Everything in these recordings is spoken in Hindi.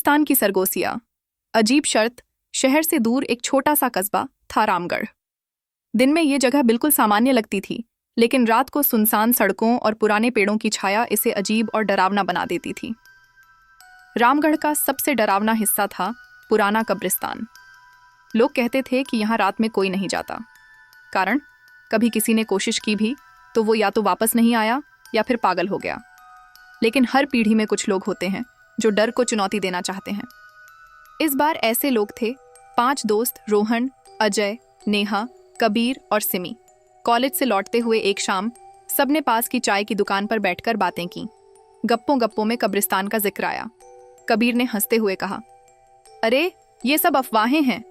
राजस्थान की सरगोसिया। अजीब शर्त, शहर से दूर एक छोटा सा कस्बा था रामगढ़। दिन में ये जगह बिल्कुल सामान्य लगती थी, लेकिन रात को सुनसान सड़कों और पुराने पेड़ों की छाया इसे अजीब और डरावना बना देती थी। रामगढ़ का सबसे डरावना हिस्सा था पुराना कब्रिस्तान। लोग कहते थे कि यहाँ रात में कोई नहीं जाता। कारण, कभी किसी ने कोशिश की भी तो वो या तो वापस नहीं आया या फिर पागल हो गया। लेकिन हर पीढ़ी में कुछ लोग होते हैं जो डर को चुनौती देना चाहते हैं। इस बार ऐसे लोग थे 5 दोस्त, रोहन, अजय, नेहा, कबीर और सिमी। कॉलेज से लौटते हुए एक शाम सबने पास की चाय की दुकान पर बैठकर बातें की। गप्पों गप्पों में कब्रिस्तान का जिक्र आया। कबीर ने हंसते हुए कहा, अरे ये सब अफवाहें हैं,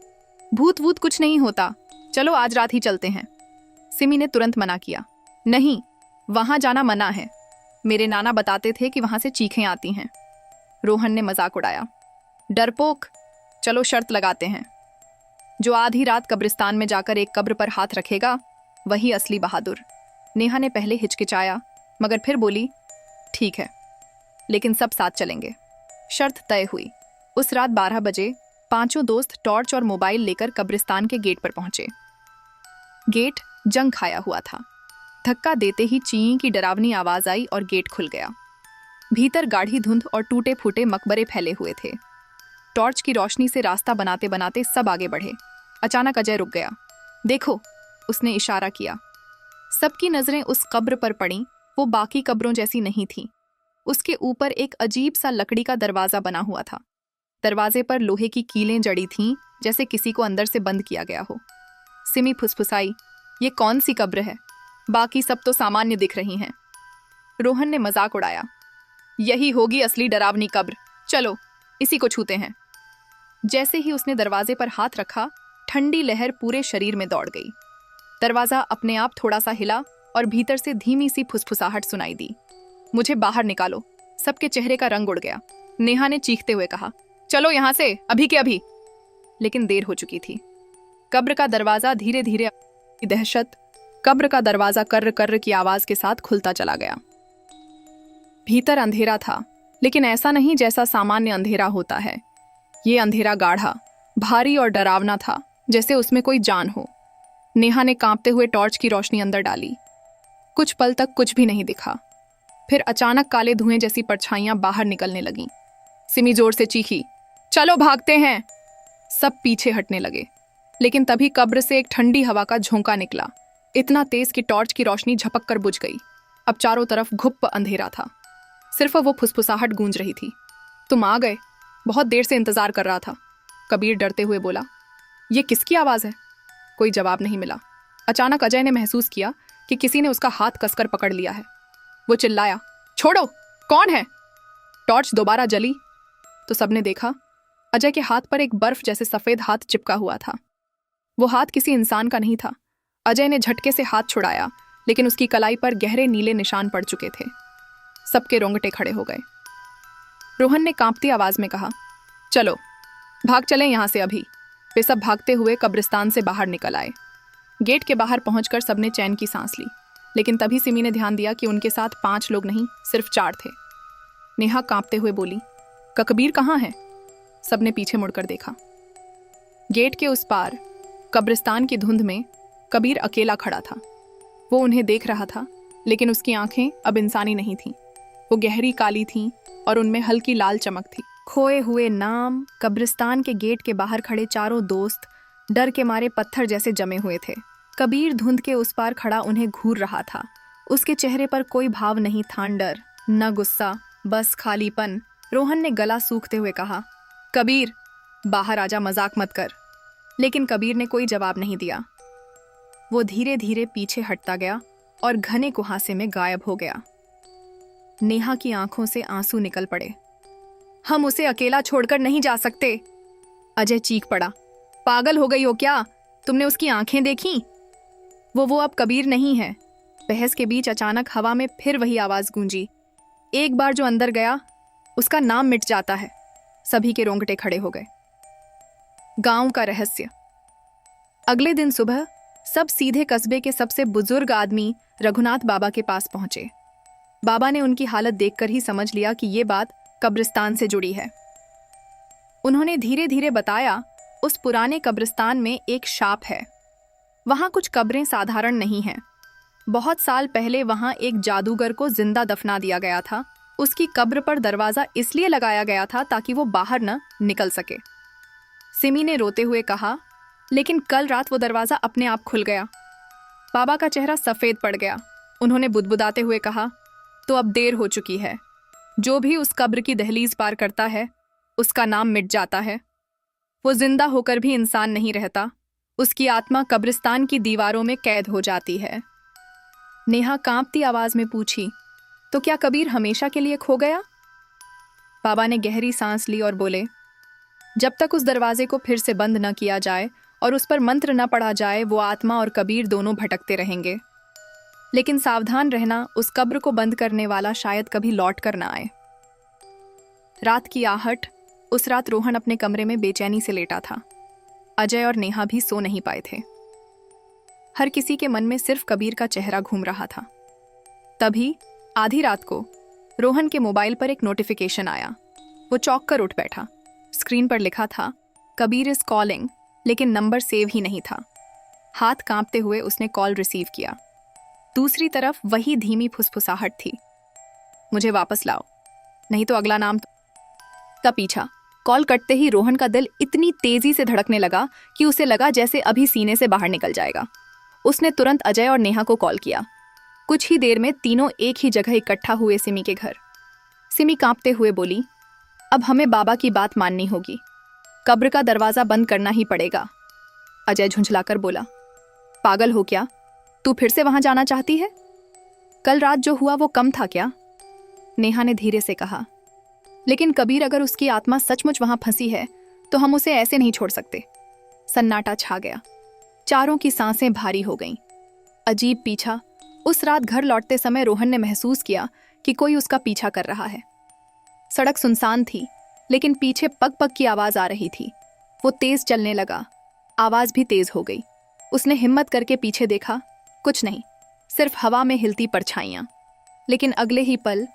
भूत वूत कुछ नहीं होता, चलो आज रात ही चलते हैं। सिमी ने तुरंत मना किया, नहीं, वहां जाना मना है, मेरे नाना बताते थे कि वहां से चीखें आती हैं। रोहन ने मजाक उड़ाया, डरपोक, चलो शर्त लगाते हैं, जो आधी रात कब्रिस्तान में जाकर एक कब्र पर हाथ रखेगा वही असली बहादुर। नेहा ने पहले हिचकिचाया मगर फिर बोली, ठीक है, लेकिन सब साथ चलेंगे। शर्त तय हुई। उस रात 12 बजे 5 दोस्त टॉर्च और मोबाइल लेकर कब्रिस्तान के गेट पर पहुंचे। गेट जंग खाया हुआ था। धक्का देते ही ची की डरावनी आवाज आई और गेट खुल गया। भीतर गाढ़ी धुंध और टूटे फूटे मकबरे फैले हुए थे। टॉर्च की रोशनी से रास्ता बनाते बनाते सब आगे बढ़े। अचानक अजय रुक गया। देखो, उसने इशारा किया। सबकी नजरें उस कब्र पर पड़ीं। वो बाकी कब्रों जैसी नहीं थी। उसके ऊपर एक अजीब सा लकड़ी का दरवाजा बना हुआ था। दरवाजे पर लोहे की कीलें जड़ी थीं, जैसे किसी को अंदर से बंद किया गया हो। सिमी फुसफुसाई, ये कौन सी कब्र है? बाकी सब तो सामान्य दिख रही हैं। रोहन ने मजाक उड़ाया, यही होगी असली डरावनी कब्र, चलो इसी को छूते हैं। जैसे ही उसने दरवाजे पर हाथ रखा, ठंडी लहर पूरे शरीर में दौड़ गई। दरवाजा अपने आप थोड़ा सा हिला और भीतर से धीमी सी फुसफुसाहट सुनाई दी, मुझे बाहर निकालो। सबके चेहरे का रंग उड़ गया। नेहा ने चीखते हुए कहा, चलो यहां से, अभी के अभी। लेकिन देर हो चुकी थी। कब्र का दरवाजा धीरे धीरे, दहशत, कब्र का दरवाजा कर्र कर्र की आवाज के साथ खुलता चला गया। भीतर अंधेरा था, लेकिन ऐसा नहीं जैसा सामान्य अंधेरा होता है। ये अंधेरा गाढ़ा, भारी और डरावना था, जैसे उसमें कोई जान हो। नेहा ने कांपते हुए टॉर्च की रोशनी अंदर डाली। कुछ पल तक कुछ भी नहीं दिखा। फिर अचानक काले धुएं जैसी परछाइयां बाहर निकलने लगीं। सिमी जोर से चीखी, चलो भागते हैं। सब पीछे हटने लगे, लेकिन तभी कब्र से एक ठंडी हवा का झोंका निकला, इतना तेज कि टॉर्च की रोशनी झपक कर बुझ गई। अब चारों तरफ घुप्प अंधेरा था। सिर्फ वो फुसफुसाहट गूंज रही थी, तुम आ गए, बहुत देर से इंतजार कर रहा था। कबीर डरते हुए बोला, ये किसकी आवाज है? कोई जवाब नहीं मिला। अचानक अजय ने महसूस किया कि किसी ने उसका हाथ कसकर पकड़ लिया है। वो चिल्लाया, छोड़ो, कौन है? टॉर्च दोबारा जली तो सबने देखा, अजय के हाथ पर एक बर्फ जैसे सफेद हाथ चिपका हुआ था। वो हाथ किसी इंसान का नहीं था। अजय ने झटके से हाथ छुड़ाया, लेकिन उसकी कलाई पर गहरे नीले निशान पड़ चुके थे। सबके रोंगटे खड़े हो गए। रोहन ने कांपती आवाज में कहा, चलो भाग चलें यहां से अभी। वे सब भागते हुए कब्रिस्तान से बाहर निकल आए। गेट के बाहर पहुंचकर सबने चैन की सांस ली, लेकिन तभी सिमी ने ध्यान दिया कि उनके साथ 5 लोग नहीं, सिर्फ 4 थे। नेहा कांपते हुए बोली, कबीर कहाँ है? सबने पीछे मुड़कर देखा। गेट के उस पार कब्रिस्तान की धुंध में कबीर अकेला खड़ा था। वो उन्हें देख रहा था, लेकिन उसकी आंखें अब इंसानी नहीं थीं। वो गहरी काली थीं और उनमें हल्की लाल चमक थी। खोए हुए नाम। कब्रिस्तान के गेट के बाहर खड़े चारों दोस्त डर के मारे पत्थर जैसे जमे हुए थे। कबीर धुंध के उस पार खड़ा उन्हें घूर रहा था। उसके चेहरे पर कोई भाव नहीं था, डर न गुस्सा, बस खालीपन। रोहन ने गला सूखते हुए कहा, कबीर बाहर आजा, मजाक मत कर। लेकिन कबीर ने कोई जवाब नहीं दिया। वो धीरे धीरे पीछे हटता गया और घने कुहासे में गायब हो गया। नेहा की आंखों से आंसू निकल पड़े। हम उसे अकेला छोड़कर नहीं जा सकते। अजय चीख पड़ा, पागल हो गई हो क्या? तुमने उसकी आंखें देखी? वो अब कबीर नहीं है। बहस के बीच अचानक हवा में फिर वही आवाज गूंजी, एक बार जो अंदर गया उसका नाम मिट जाता है। सभी के रोंगटे खड़े हो गए। गांव का रहस्य। अगले दिन सुबह सब सीधे कस्बे के सबसे बुजुर्ग आदमी रघुनाथ बाबा के पास पहुंचे। बाबा ने उनकी हालत देखकर ही समझ लिया कि ये बात कब्रिस्तान से जुड़ी है। उन्होंने धीरे धीरे बताया, उस पुराने कब्रिस्तान में एक शाप है। वहाँ कुछ कब्रें साधारण नहीं हैं। बहुत साल पहले वहाँ एक जादूगर को जिंदा दफना दिया गया था। उसकी कब्र पर दरवाज़ा इसलिए लगाया गया था ताकि वो बाहर न निकल सके। सिमी ने रोते हुए कहा, लेकिन कल रात वो दरवाज़ा अपने आप खुल गया। बाबा का चेहरा सफ़ेद पड़ गया। उन्होंने बुदबुदाते हुए कहा, तो अब देर हो चुकी है। जो भी उस कब्र की दहलीज पार करता है, उसका नाम मिट जाता है। वो जिंदा होकर भी इंसान नहीं रहता। उसकी आत्मा कब्रिस्तान की दीवारों में कैद हो जाती है। नेहा कांपती आवाज में पूछी, तो क्या कबीर हमेशा के लिए खो गया? बाबा ने गहरी सांस ली और बोले, जब तक उस दरवाजे को फिर से बंद न किया जाए और उस पर मंत्र न पढ़ा जाए, वो आत्मा और कबीर दोनों भटकते रहेंगे। लेकिन सावधान रहना, उस कब्र को बंद करने वाला शायद कभी लौट कर ना आए। रात की आहट। उस रात रोहन अपने कमरे में बेचैनी से लेटा था। अजय और नेहा भी सो नहीं पाए थे। हर किसी के मन में सिर्फ कबीर का चेहरा घूम रहा था। तभी आधी रात को रोहन के मोबाइल पर एक नोटिफिकेशन आया। वो चौंक कर उठ बैठा। स्क्रीन पर लिखा था, कबीर इज कॉलिंग, लेकिन नंबर सेव ही नहीं था। हाथ कांपते हुए उसने कॉल रिसीव किया। दूसरी तरफ वही धीमी फुसफुसाहट थी, मुझे वापस लाओ, नहीं तो अगला नाम का पीछा। कॉल कटते ही रोहन का दिल इतनी तेजी से धड़कने लगा कि उसे लगा जैसे अभी सीने से बाहर निकल जाएगा। उसने तुरंत अजय और नेहा को कॉल किया। कुछ ही देर में तीनों एक ही जगह इकट्ठा हुए सिमी के घर। सिमी कांपते हुए बोली, अब हमें बाबा की बात माननी होगी। कब्र का दरवाजा बंद करना ही पड़ेगा। अजय झुंझलाकर बोला, पागल हो क्या? तू फिर से वहां जाना चाहती है? कल रात जो हुआ वो कम था क्या? नेहा ने धीरे से कहा, लेकिन कबीर अगर उसकी आत्मा सचमुच वहां फंसी है तो हम उसे ऐसे नहीं छोड़ सकते। सन्नाटा छा गया। चारों की सांसें भारी हो गईं। अजीब पीछा। उस रात घर लौटते समय रोहन ने महसूस किया कि कोई उसका पीछा कर रहा है। सड़क सुनसान थी, लेकिन पीछे पग पग की आवाज आ रही थी। वो तेज चलने लगा। आवाज भी तेज हो गई। उसने हिम्मत करके पीछे देखा, कुछ नहीं, सिर्फ हवा में हिलती परछाइयां। लेकिन अगले ही पल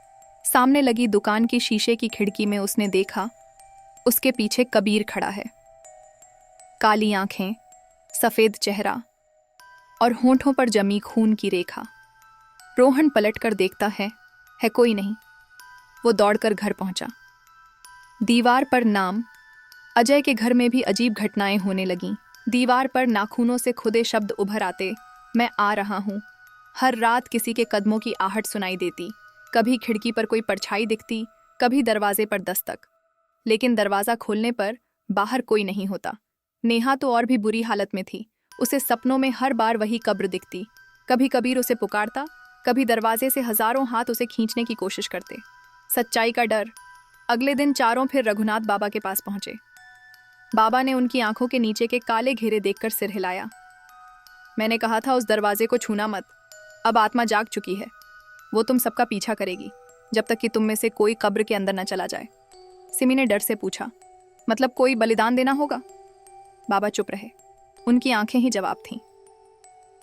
सामने लगी दुकान की शीशे की खिड़की में उसने देखा, उसके पीछे कबीर खड़ा है। काली आंखें, सफेद चेहरा और होंठों पर जमी खून की रेखा। रोहन पलटकर देखता है कोई नहीं। वो दौड़कर घर पहुंचा। दीवार पर नाम। अजय के घर में भी अजीब घटनाएं होने लगीं। दीवार पर नाखूनों से खुदे शब्द उभर आते, मैं आ रहा हूं। हर रात किसी के कदमों की आहट सुनाई देती। कभी खिड़की पर कोई परछाई दिखती, कभी दरवाजे पर दस्तक। लेकिन दरवाजा खोलने पर बाहर कोई नहीं होता। नेहा तो और भी बुरी हालत में थी। उसे सपनों में हर बार वही कब्र दिखती। कभी कबीर उसे पुकारता, कभी दरवाजे से हजारों हाथ उसे खींचने की कोशिश करते। सच्चाई का डर। अगले दिन चारों फिर रघुनाथ बाबा के पास पहुंचे। बाबा ने उनकी आंखों के नीचे के काले घेरे देखकर सिर हिलाया। मैंने कहा था उस दरवाजे को छूना मत। अब आत्मा जाग चुकी है। वो तुम सबका पीछा करेगी जब तक कि तुम में से कोई कब्र के अंदर न चला जाए। सिमी ने डर से पूछा, मतलब कोई बलिदान देना होगा? बाबा चुप रहे। उनकी आंखें ही जवाब थीं।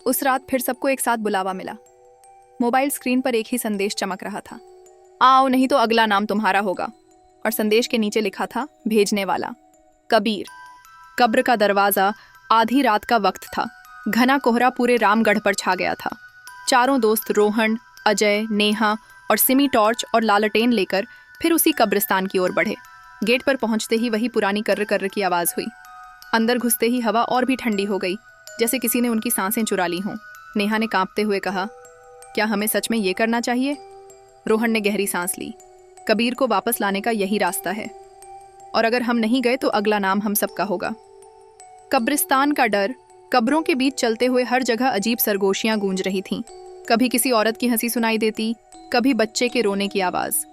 उस रात फिर सबको एक साथ बुलावा मिला। मोबाइल स्क्रीन पर एक ही संदेश चमक रहा था, आओ नहीं तो अगला नाम तुम्हारा होगा। और संदेश के नीचे लिखा था, भेजने वाला कबीर। कब्र का दरवाजा। आधी रात का वक्त था। घना कोहरा पूरे रामगढ़ पर छा गया था। चारों दोस्त रोहन, अजय, नेहा और सिमी टॉर्च और लालटेन लेकर फिर उसी कब्रिस्तान की ओर बढ़े। गेट पर पहुंचते ही वही पुरानी कर्र कर्र की आवाज हुई। अंदर घुसते ही हवा और भी ठंडी हो गई, जैसे किसी ने उनकी सांसें चुरा ली हों। नेहा ने कांपते हुए कहा, क्या हमें सच में ये करना चाहिए? रोहन ने गहरी सांस ली। कबीर को वापस लाने का यही रास्ता है, और अगर हम नहीं गए तो अगला नाम हम सबका होगा। कब्रिस्तान का डर। कब्रों के बीच चलते हुए हर जगह अजीब सरगोशियां गूंज रही थीं। कभी किसी औरत की हंसी सुनाई देती, कभी बच्चे के रोने की आवाज।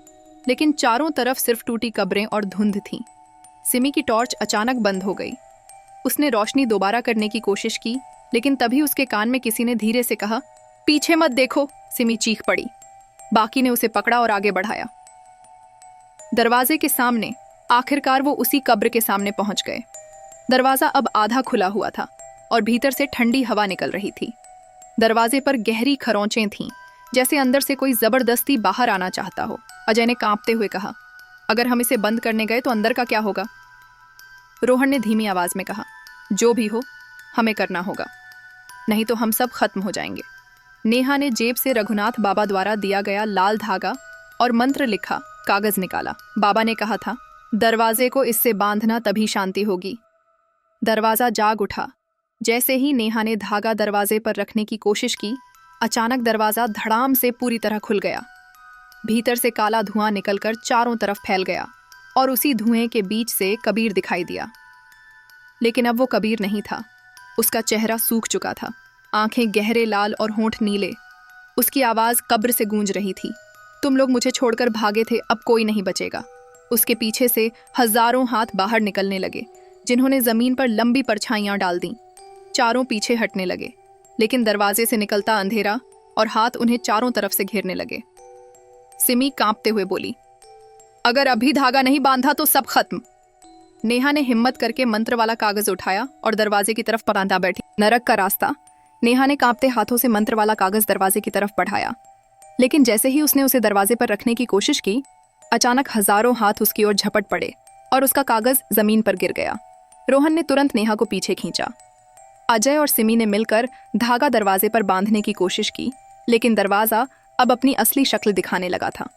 लेकिन चारों तरफ सिर्फ टूटी कब्रें और धुंध थी। सिमी की टॉर्च अचानक बंद हो गई। उसने रोशनी दोबारा करने की कोशिश की, लेकिन तभी उसके कान में किसी ने धीरे से कहा, पीछे मत देखो। सिमी चीख पड़ी। बाकी ने उसे पकड़ा और आगे बढ़ाया। दरवाजे के सामने। आखिरकार वो उसी कब्र के सामने पहुंच गए। दरवाजा अब आधा खुला हुआ था और भीतर से ठंडी हवा निकल रही थी। दरवाजे पर गहरी खरोंचें थीं, जैसे अंदर से कोई जबरदस्ती बाहर आना चाहता हो। अजय ने कांपते हुए कहा, अगर हम इसे बंद करने गए तो अंदर का क्या होगा? रोहन ने धीमी आवाज में कहा, जो भी हो हमें करना होगा, नहीं तो हम सब खत्म हो जाएंगे। नेहा ने जेब से रघुनाथ बाबा द्वारा दिया गया लाल धागा और मंत्र लिखा कागज निकाला। बाबा ने कहा था, दरवाजे को इससे बांधना तभी शांति होगी। दरवाजा जाग उठा। जैसे ही नेहा ने धागा दरवाजे पर रखने की कोशिश की, अचानक दरवाजा धड़ाम से पूरी तरह खुल गया। भीतर से काला धुआं निकलकर चारों तरफ फैल गया और उसी धुएं के बीच से कबीर दिखाई दिया। लेकिन अब वो कबीर नहीं था। उसका चेहरा सूख चुका था, आंखें गहरे लाल और होंठ नीले। उसकी आवाज कब्र से गूंज रही थी, तुम लोग मुझे छोड़कर भागे थे, अब कोई नहीं बचेगा। उसके पीछे से हजारों हाथ बाहर निकलने लगे, जिन्होंने जमीन पर लंबी परछाइयां डाल दी। चारों पीछे हटने लगे, लेकिन दरवाजे से निकलता अंधेरा और हाथ उन्हें चारों तरफ से घेरने लगे। सिमी कांपते हुए बोली, अगर अभी धागा नहीं बांधा तो सब खत्म। नेहा ने हिम्मत करके मंत्र वाला कागज उठाया और दरवाजे की तरफ बांधा बैठी। नरक का रास्ता। नेहा ने कांपते हाथों से मंत्र वाला कागज दरवाजे की तरफ बढ़ाया, लेकिन जैसे ही उसने उसे दरवाजे पर रखने की कोशिश की, अचानक हजारों हाथ उसकी ओर झपट पड़े और उसका कागज जमीन पर गिर गया। रोहन ने तुरंत नेहा को पीछे खींचा। अजय और सिमी ने मिलकर धागा दरवाजे पर बांधने की कोशिश की, लेकिन दरवाजा अब अपनी असली शक्ल दिखाने लगा था।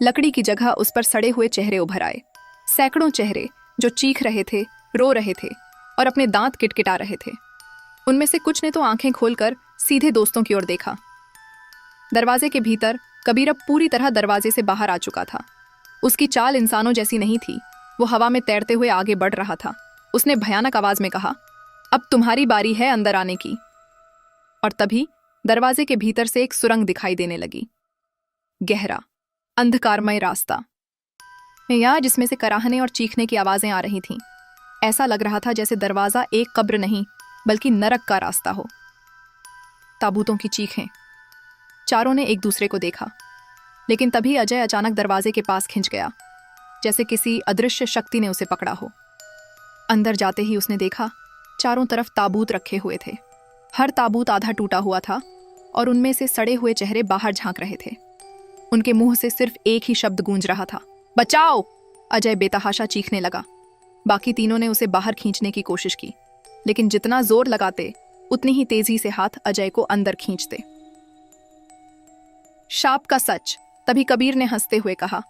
लकड़ी की जगह उस पर सड़े हुए चेहरे उभर आए। सैकड़ों चेहरे जो चीख रहे थे, रो रहे थे और अपने दांत किटकिटा रहे थे। उनमें से कुछ ने तो आंखें खोलकर सीधे दोस्तों की ओर देखा। दरवाजे के भीतर कबीर अब पूरी तरह दरवाजे से बाहर आ चुका था। उसकी चाल इंसानों जैसी नहीं थी। वो हवा में तैरते हुए आगे बढ़ रहा था। उसने भयानक आवाज में कहा, अब तुम्हारी बारी है अंदर आने की। और तभी दरवाजे के भीतर से एक सुरंग दिखाई देने लगी। गहरा अंधकारमय रास्ता, या जिसमें से कराहने और चीखने की आवाजें आ रही थीं। ऐसा लग रहा था जैसे दरवाजा एक कब्र नहीं बल्कि नरक का रास्ता हो। ताबूतों की चीखें। चारों ने एक दूसरे को देखा, लेकिन तभी अजय अचानक दरवाजे के पास खिंच गया, जैसे किसी अदृश्य शक्ति ने उसे पकड़ा हो। अंदर जाते ही उसने देखा, चारों तरफ ताबूत रखे हुए थे। हर ताबूत आधा टूटा हुआ था और उनमें से सड़े हुए चेहरे बाहर झांक रहे थे। उनके मुंह से सिर्फ एक ही शब्द गूंज रहा था, बचाओ। अजय बेतहाशा चीखने लगा। बाकी तीनों ने उसे बाहर खींचने की कोशिश की, लेकिन जितना जोर लगाते उतनी ही तेजी से हाथ अजय को अंदर खींचते। शाप का सच। तभी कबीर ने हंसते हुए कहा,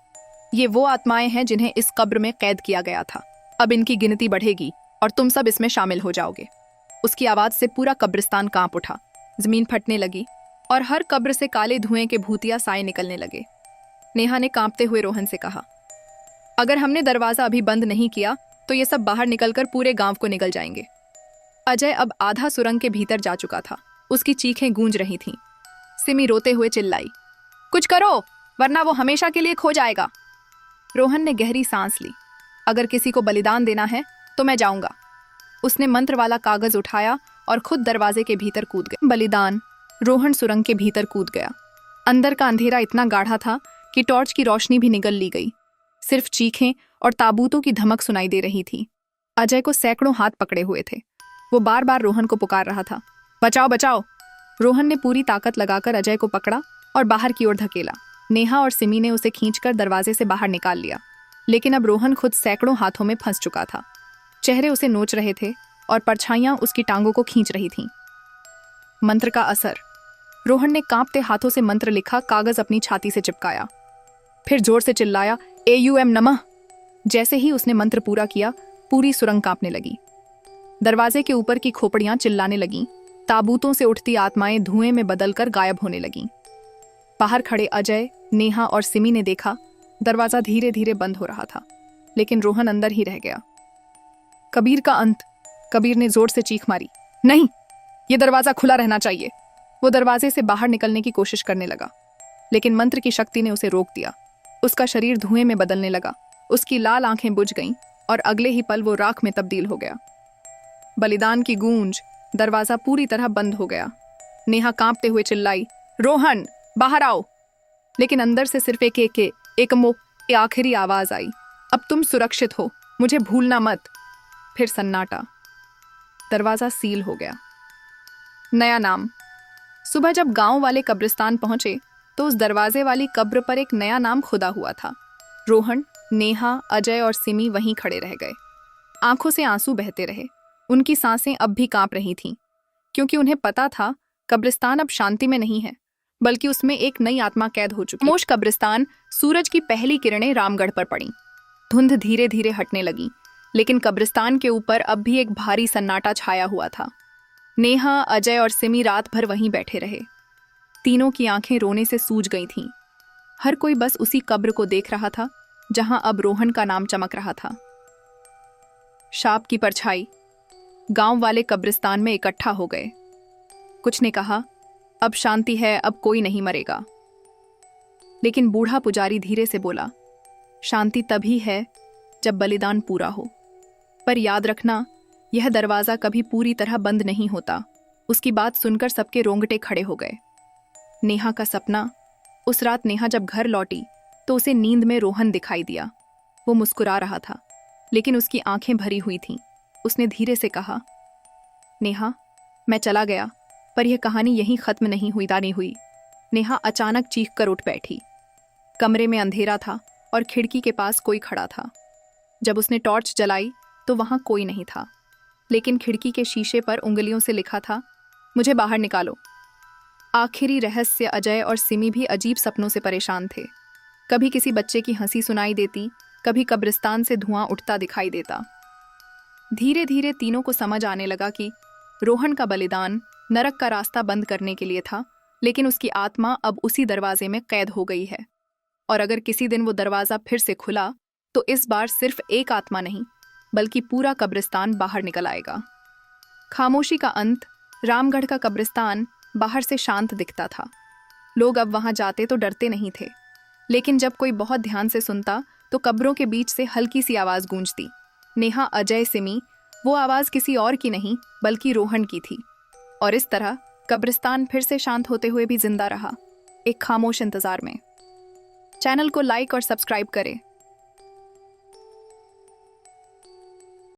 ये वो आत्माएं हैं जिन्हें इस कब्र में कैद किया गया था। अब इनकी गिनती बढ़ेगी और तुम सब इसमें शामिल हो जाओगे। उसकी आवाज से पूरा कब्रिस्तान कांप उठा। जमीन फटने लगी और हर कब्र से काले धुएं के भूतिया साए निकलने लगे। नेहा ने कांपते हुए रोहन से कहा, अगर हमने दरवाजा अभी बंद नहीं किया तो ये सब बाहर निकलकर पूरे गांव को निगल जाएंगे। अजय अब आधा सुरंग के भीतर जा चुका था। उसकी चीखें गूंज रही थीं। सिमी रोते हुए चिल्लाई, कुछ करो वरना वो हमेशा के लिए खो जाएगा। रोहन ने गहरी सांस ली। अगर किसी को बलिदान देना है तो मैं जाऊंगा। उसने मंत्र वाला कागज उठाया और खुद दरवाजे के भीतर कूद गया। बलिदान। रोहन सुरंग के भीतर कूद गया। अंदर का अंधेरा इतना गाढ़ा था कि टॉर्च की रोशनी भी निगल ली गई। सिर्फ चीखें और ताबूतों की धमक सुनाई दे रही थी। अजय को सैकड़ों हाथ पकड़े हुए थे। वो बार बार रोहन को पुकार रहा था, बचाओ बचाओ। रोहन ने पूरी ताकत लगाकर अजय को पकड़ा और बाहर की ओर धकेला। नेहा और सिमी ने उसे खींचकर दरवाजे से बाहर निकाल लिया, लेकिन अब रोहन खुद सैकड़ों हाथों में फंस चुका था। चेहरे उसे नोच रहे थे और परछाइयां उसकी टांगों को खींच रही थीं। मंत्र का असर। रोहन ने कांपते हाथों से मंत्र लिखा कागज अपनी छाती से चिपकाया, फिर जोर से चिल्लाया, AUM नमः। जैसे ही उसने मंत्र पूरा किया, पूरी सुरंग कांपने लगी। दरवाजे के ऊपर की खोपड़ियां चिल्लाने लगीं। ताबूतों से उठती आत्माएं धुएं में बदलकर गायब होने लगीं। बाहर खड़े अजय, नेहा और सिमी ने देखा, दरवाजा धीरे धीरे बंद हो रहा था, लेकिन रोहन अंदर ही रह गया। कबीर का अंत। कबीर ने जोर से चीख मारी, नहीं, ये दरवाजा खुला रहना चाहिए। वो दरवाजे से बाहर निकलने की कोशिश करने लगा, लेकिन मंत्र की शक्ति ने उसे रोक दिया। उसका शरीर धुएं में बदलने लगा। उसकी लाल आंखें बुझ गईं और अगले ही पल वो राख में तब्दील हो गया। बलिदान की गूंज। दरवाजा पूरी तरह बंद हो गया। नेहा कांपते हुए चिल्लाई, रोहन बाहर आओ। लेकिन अंदर से सिर्फ एक आखिरी आवाज आई, अब तुम सुरक्षित हो, मुझे भूलना मत। फिर सन्नाटा। दरवाजा सील हो गया। नया नाम। सुबह जब गांव वाले कब्रिस्तान पहुंचे तो उस दरवाजे वाली कब्र पर एक नया नाम खुदा हुआ था। रोहन, नेहा, अजय और सिमी वहीं खड़े रह गए। आंखों से आंसू बहते रहे। उनकी सांसें अब भी कांप रही थीं, क्योंकि उन्हें पता था कब्रिस्तान अब शांति में नहीं है, बल्कि उसमें एक नई आत्मा कैद हो चुकी। खामोश कब्रिस्तान। सूरज की पहली किरणें रामगढ़ पर पड़ीं। धुंध धीरे धीरे हटने लगी, लेकिन कब्रिस्तान के ऊपर अब भी एक भारी सन्नाटा छाया हुआ था। नेहा, अजय और सिमी रात भर वहीं बैठे रहे। तीनों की आंखें रोने से सूज गई थीं। हर कोई बस उसी कब्र को देख रहा था जहां अब रोहन का नाम चमक रहा था। शाप की परछाई। गांव वाले कब्रिस्तान में इकट्ठा हो गए। कुछ ने कहा, अब शांति है, अब कोई नहीं मरेगा। लेकिन बूढ़ा पुजारी धीरे से बोला, शांति तभी है जब बलिदान पूरा हो। पर याद रखना, यह दरवाजा कभी पूरी तरह बंद नहीं होता। उसकी बात सुनकर सबके रोंगटे खड़े हो गए। नेहा का सपना। उस रात नेहा जब घर लौटी तो उसे नींद में रोहन दिखाई दिया। वो मुस्कुरा रहा था, लेकिन उसकी आंखें भरी हुई थीं। उसने धीरे से कहा, नेहा, मैं चला गया, पर यह कहानी यहीं खत्म नहीं हुई। नेहा अचानक चीख कर उठ बैठी। कमरे में अंधेरा था और खिड़की के पास कोई खड़ा था। जब उसने टॉर्च जलाई तो वहां कोई नहीं था, लेकिन खिड़की के शीशे पर उंगलियों से लिखा था, मुझे बाहर निकालो। आखिरी रहस्य। अजय और सिमी भी अजीब सपनों से परेशान थे। कभी किसी बच्चे की हंसी सुनाई देती, कभी कब्रिस्तान से धुआं उठता दिखाई देता। धीरे धीरे तीनों को समझ आने लगा कि रोहन का बलिदान नरक का रास्ता बंद करने के लिए था, लेकिन उसकी आत्मा अब उसी दरवाजे में कैद हो गई है। और अगर किसी दिन वो दरवाजा फिर से खुला तो इस बार सिर्फ एक आत्मा नहीं, बल्कि पूरा कब्रिस्तान बाहर निकल आएगा। खामोशी का अंत। रामगढ़ का कब्रिस्तान बाहर से शांत दिखता था। लोग अब वहां जाते तो डरते नहीं थे, लेकिन जब कोई बहुत ध्यान से सुनता तो कब्रों के बीच से हल्की सी आवाज गूंजती। नेहा, अजय, सिमी। वो आवाज किसी और की नहीं, बल्कि रोहन की थी। और इस तरह कब्रिस्तान फिर से शांत होते हुए भी जिंदा रहा, एक खामोश इंतजार में। चैनल को लाइक और सब्सक्राइब करें।